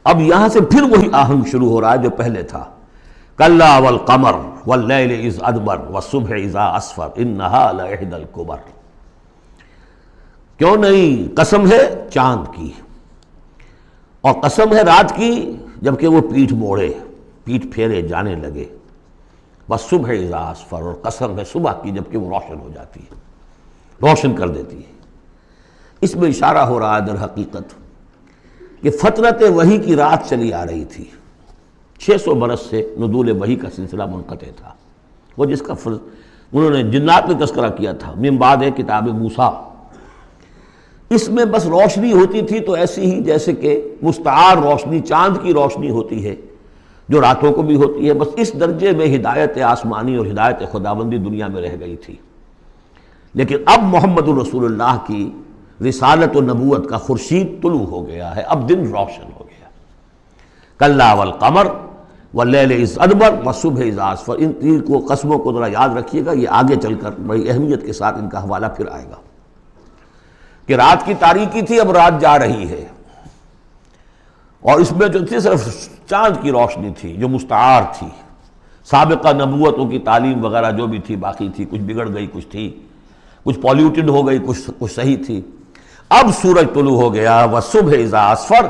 اب یہاں سے پھر وہی آہنگ شروع ہو رہا ہے جو پہلے تھا، کلا والقمر واللیل اذ ادبر والصبح اذا اسفر انہا لإحدی الکبر۔ کیوں نہیں، قسم ہے چاند کی، اور قسم ہے رات کی جبکہ وہ پیٹھ موڑے، پیٹھ پھیرے جانے لگے، والصبح اذا اسفر، اور قسم ہے صبح کی جبکہ وہ روشن ہو جاتی ہے، روشن کر دیتی ہے۔ اس میں اشارہ ہو رہا ہے در حقیقت کہ فترت وحی کی رات چلی آ رہی تھی، 600 برس سے نزول وحی کا سلسلہ منقطع تھا، وہ جس کا انہوں نے جنات میں تذکرہ کیا تھا، من بعد کتاب موسیٰ۔ اس میں بس روشنی ہوتی تھی تو ایسی ہی جیسے کہ مستعار روشنی چاند کی روشنی ہوتی ہے جو راتوں کو بھی ہوتی ہے، بس اس درجے میں ہدایت آسمانی اور ہدایت خداوندی دنیا میں رہ گئی تھی۔ لیکن اب محمد الرسول اللہ کی رسالت و نبوت کا خورشید طلوع ہو گیا ہے، اب دن روشن ہو گیا۔ کلا والقمر واللیل اذ ادبر والصبح اذا اسفر، ان تین کو قسموں کو ذرا یاد رکھیے گا، یہ آگے چل کر بڑی اہمیت کے ساتھ ان کا حوالہ پھر آئے گا کہ رات کی تاریکی تھی، اب رات جا رہی ہے، اور اس میں جو تھی صرف چاند کی روشنی تھی جو مستعار تھی، سابقہ نبوتوں کی تعلیم وغیرہ جو بھی تھی باقی تھی، کچھ بگڑ گئی، کچھ تھی، کچھ پولیوٹڈ ہو گئی، کچھ صحیح تھی۔ اب سورج طلوع ہو گیا، والصبح اذا اسفر،